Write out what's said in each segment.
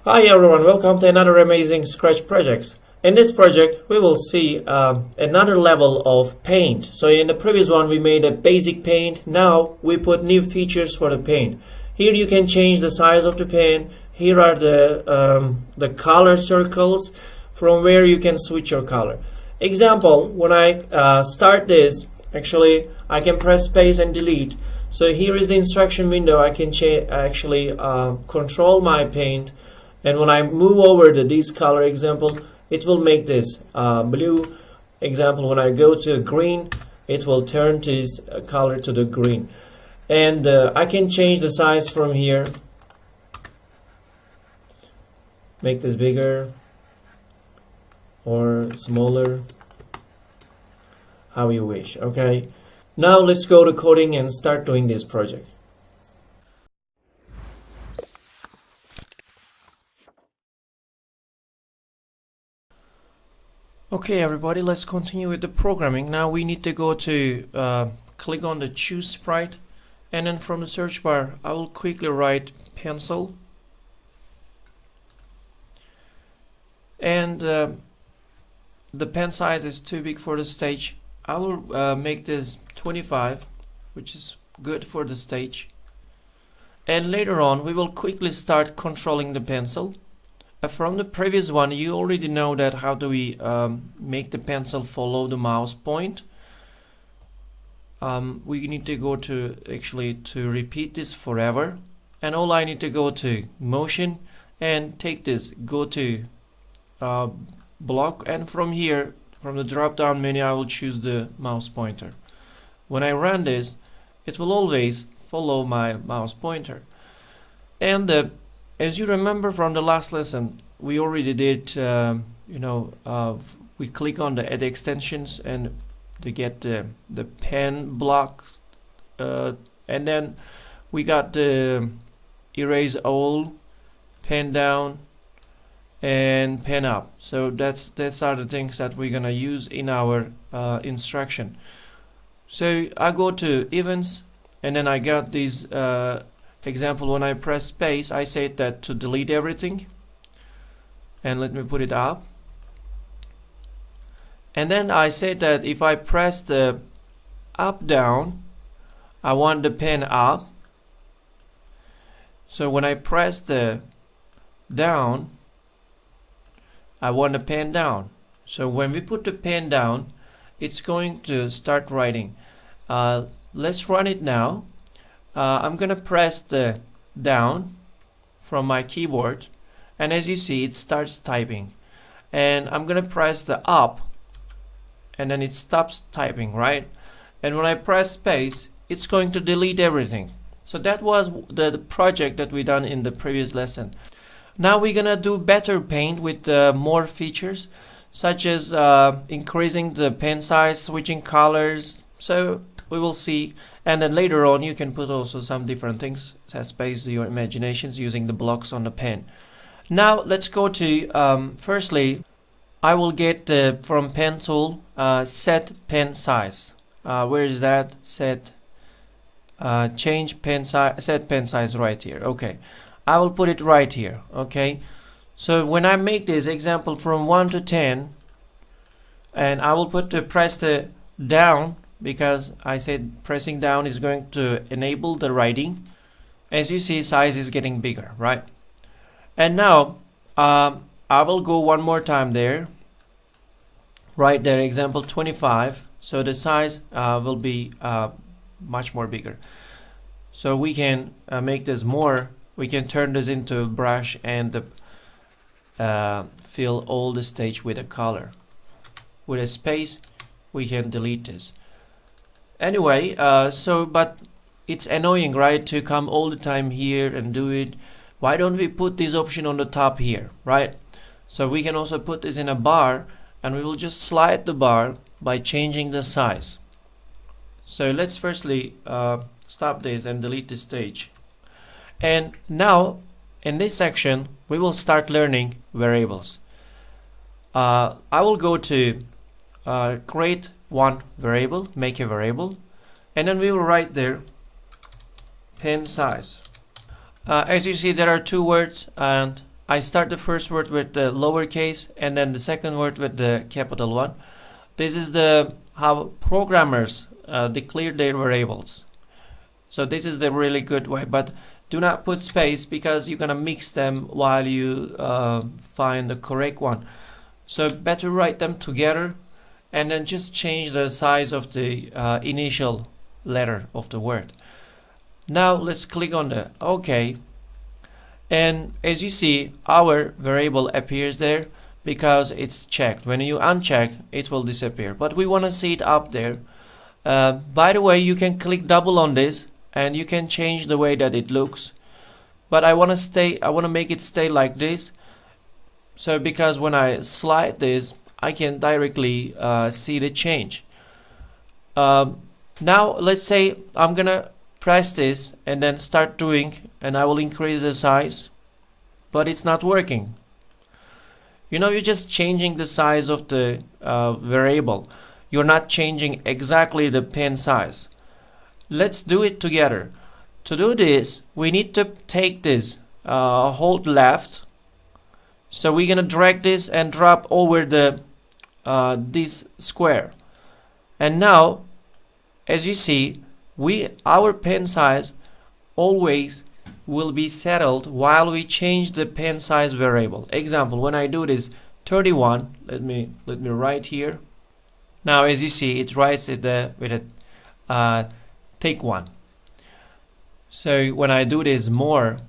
Hi everyone, welcome to another amazing Scratch project. In this project, we will see another level of paint. So in the previous one, we made a basic paint. Now we put new features for the paint. Here you can change the size of the paint. Here are the color circles from where you can switch your color. Example, when I start this, actually I can press space and delete. So here is the instruction window. I can actually control my paint. And when I move over to this color example, it will make this blue. Example, when I go to green, it will turn this color to the green. And I can change the size from here. Make this bigger or smaller, how you wish. Okay. Now let's go to coding and start doing this project. Okay everybody, let's continue with the programming. Now we need to go to click on the choose sprite, and then from the search bar I will quickly write pencil, and the pen size is too big for the stage. I will make this 25, which is good for the stage, and later on we will quickly start controlling the pencil. From the previous one, you already know that how do we make the pencil follow the mouse point. We need to go to to repeat this forever, and all I need to go to motion and take this, go to block, and from here, from the drop down menu, I will choose the mouse pointer. When I run this, it will always follow my mouse pointer. And as you remember from the last lesson, we already did, we click on the add extensions and to get the pen blocks, and then we got the erase all, pen down, and pen up. So that's are the things that we're gonna use in our instruction. So I go to events, and then I got these example. When I press space, I said that to delete everything, and let me put it up. And then I said that if I press the up down, I want the pen up. So when I press the down, I want the pen down. So when we put the pen down, it's going to start writing. Let's run it now. I'm gonna press the down from my keyboard, and as you see, it starts typing. And I'm gonna press the up, and then it stops typing, right? And when I press space, it's going to delete everything. So that was the project that we done in the previous lesson. Now we're gonna do better paint with more features, such as increasing the pen size, switching colors. So we will see, and then later on you can put also some different things as based on your imaginations using the blocks on the pen. Now let's go to firstly, I will get from pen tool set pen size. Where is that? Set change pen size, set pen size right here. Okay, I will put it right here. Okay, so when I make this example from 1 to 10, and I will put the press the down, because I said pressing down is going to enable the writing. As you see, size is getting bigger, right? And now I will go one more time there, right there, example 25. So the size will be much more bigger. So we can make this more. We can turn this into a brush and fill all the stage with a color. With a space, we can delete this. Anyway, but it's annoying, right, to come all the time here and do it. Why don't we put this option on the top here, right? So we can also put this in a bar, and we will just slide the bar by changing the size. So let's firstly stop this and delete this stage. And now in this section we will start learning variables. I will go to create one variable, make a variable, and then we will write there pen size. As you see, there are two words, and I start the first word with the lowercase and then the second word with the capital one. This is the how programmers declare their variables. So this is the really good way, but do not put space because you're gonna mix them while you find the correct one. So better write them together and then just change the size of the initial letter of the word. Now let's click on the OK, and as you see our variable appears there because it's checked. When you uncheck, it will disappear, but we want to see it up there. By the way, you can click double on this and you can change the way that it looks, but I want to make it stay like this. So because when I slide this, I can directly see the change. Now let's say I'm gonna press this and then start doing, and I will increase the size, but it's not working. You know, you're just changing the size of the variable. You're not changing exactly the pen size. Let's do it together. To do this, we need to take this, hold left. So we're gonna drag this and drop over the this square. And now, as you see, our pen size always will be settled while we change the pen size variable. Example, when I do this 31, let me write here. Now as you see, it writes it with a thick one. So when I do this more,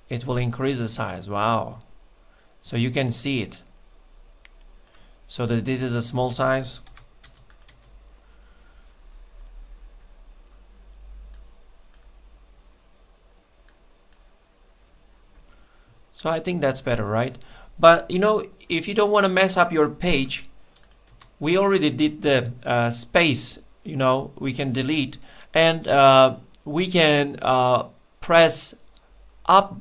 it will increase the size. Wow. So you can see it. So that this is a small size. So I think that's better, right? But you know, if you don't want to mess up your page, we already did the space, you know, we can delete, and we can press up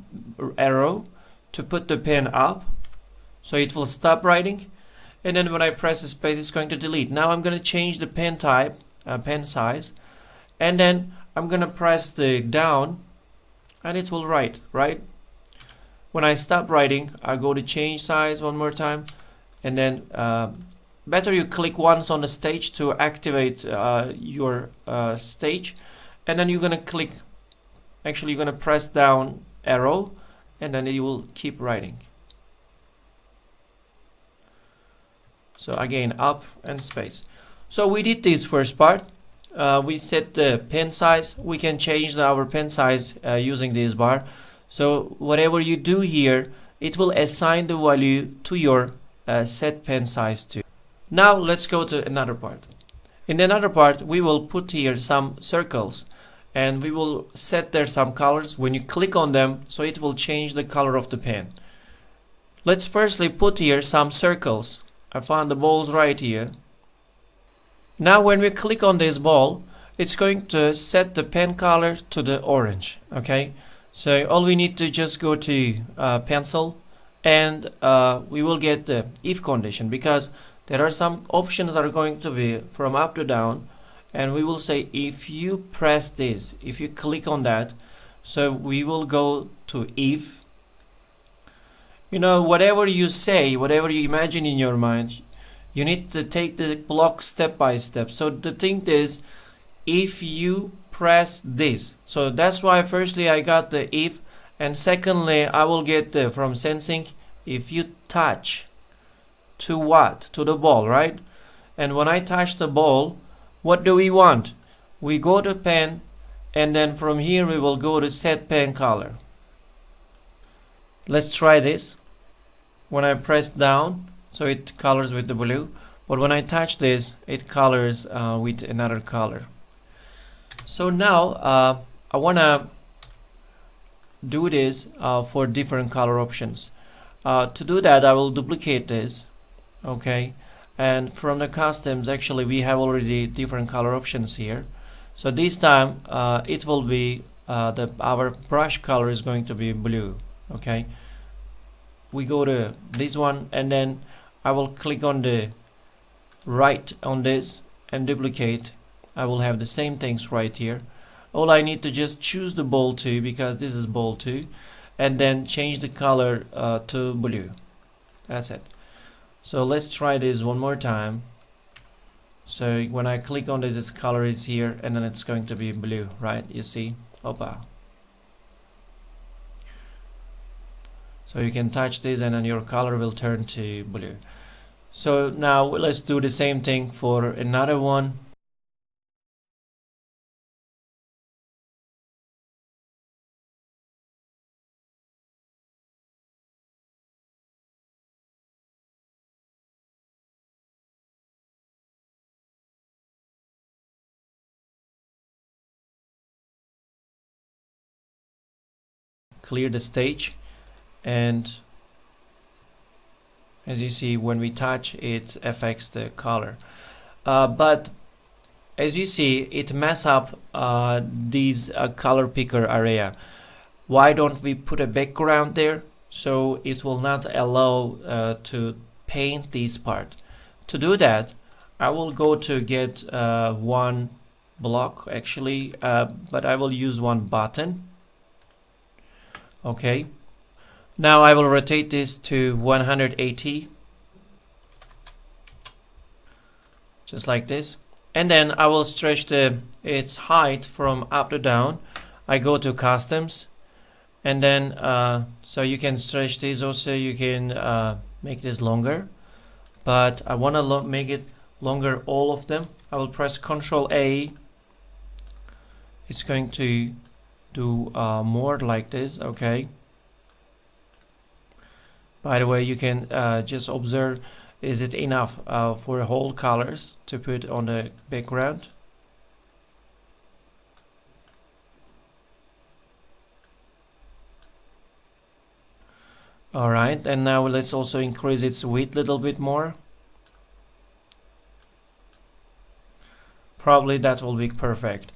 arrow to put the pen up, so it will stop writing, and then when I press the space, it's going to delete. Now I'm going to change the pen type, pen size, and then I'm going to press the down, and it will write, right? When I stop writing, I go to change size one more time, and then better you click once on the stage to activate your stage, and then you're gonna click, actually you're gonna press down arrow, and then you will keep writing. So again, up and space. So we did this first part. We set the pen size. We can change our pen size using this bar. So whatever you do here, it will assign the value to your set pen size too. Now let's go to another part. In another part, we will put here some circles, and we will set there some colors. When you click on them, so it will change the color of the pen. Let's firstly put here some circles. I found the balls right here. Now when we click on this ball, it's going to set the pen color to the orange. Okay. So all we need to just go to pencil, and we will get the if condition, because there are some options that are going to be from up to down, and we will say if you press this, if you click on that, so we will go to if. You know, whatever you say, whatever you imagine in your mind, you need to take the block step by step. So the thing is, if you press this, so that's why firstly I got the if, and secondly I will get the from sensing if you touch to what? To the ball, right? And when I touch the ball, what do we want? We go to pen, and then from here we will go to set pen color. Let's try this. When I press down, so it colors with the blue, but when I touch this, it colors with another color. So now I want to do this for different color options. To do that, I will duplicate this. Okay, and from the customs, actually we have already different color options here. So this time it will be our brush color is going to be blue. Okay, we go to this one, and then I will click on the right on this and duplicate. I will have the same things right here. All I need to just choose the ball 2, because this is ball 2, and then change the color to blue. That's it. So let's try this one more time. So when I click on this, its color is here, and then it's going to be blue, right? You see? Opa. So you can touch this and then your color will turn to blue. So now let's do the same thing for another one. Clear the stage, and as you see, when we touch it affects the color, but as you see it mess up these color picker area. Why don't we put a background there so it will not allow to paint this part? To do that, I will go to get one block actually, but I will use one button. Okay, now I will rotate this to 180, just like this, and then I will stretch its height from up to down. I go to customs, and then so you can stretch this also. You can make this longer, but I want to make it longer, all of them. I will press Ctrl A. It's going to do more like this. Okay, by the way, you can just observe, is it enough for whole colors to put on the background? Alright, and now let's also increase its width a little bit more. Probably that will be perfect.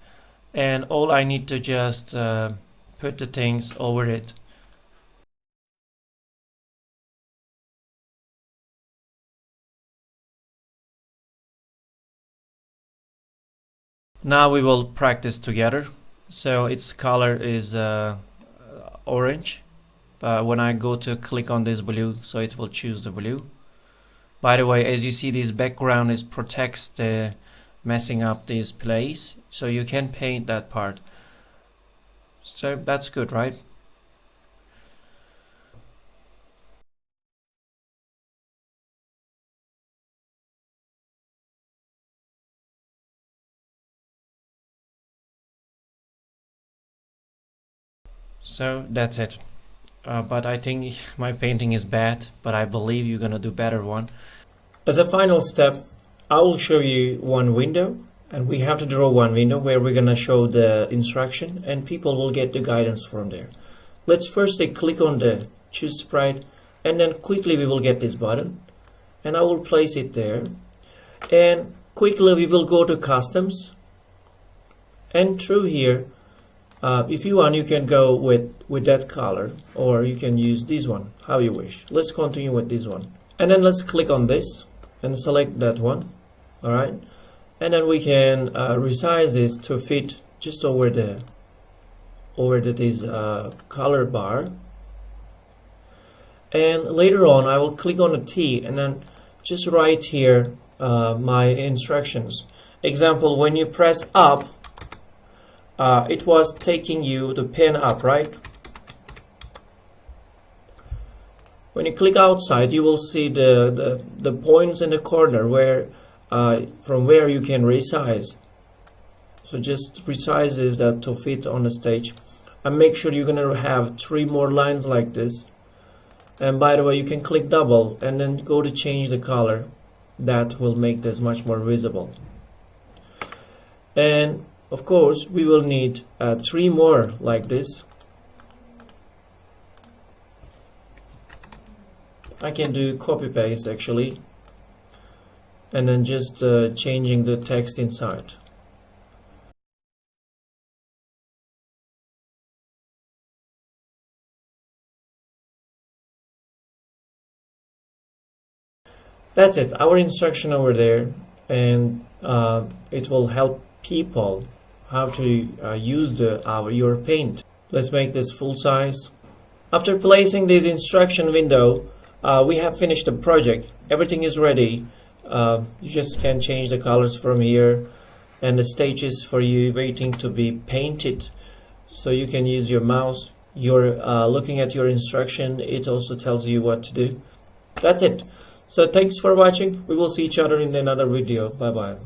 And all I need to just put the things over it. Now we will practice together. So its color is orange. When I go to click on this blue, so it will choose the blue. By the way, as you see, this background is protects the messing up this place, so you can paint that part. So that's good, right? So that's it. But I think my painting is bad, but I believe you're gonna do better one. As a final step, I will show you one window, and we have to draw one window where we're gonna show the instruction, and people will get the guidance from there. Let's first click on the choose sprite, and then quickly we will get this button, and I will place it there, and quickly we will go to customs, and through here, if you want, you can go with that color, or you can use this one, how you wish. Let's continue with this one, and then let's click on this and select that one. All right, and then we can resize this to fit just over this color bar. And later on, I will click on the T and then just write here my instructions. Example: when you press up, it was taking you the pen up, right? When you click outside, you will see the points in the corner where from where you can resize. So just resizes that to fit on the stage, and make sure you're gonna have 3 more lines like this. And by the way, you can click double and then go to change the color. That will make this much more visible. And of course, we will need 3 more like this. I can do copy paste actually, and then just changing the text inside. That's it, our instruction over there, and it will help people how to use your paint. Let's make this full size. After placing this instruction window, we have finished the project. Everything is ready. You just can change the colors from here, and the stage is for you waiting to be painted. So you can use your mouse. You're looking at your instruction. It also tells you what to do. That's it. So thanks for watching. We will see each other in another video. Bye bye.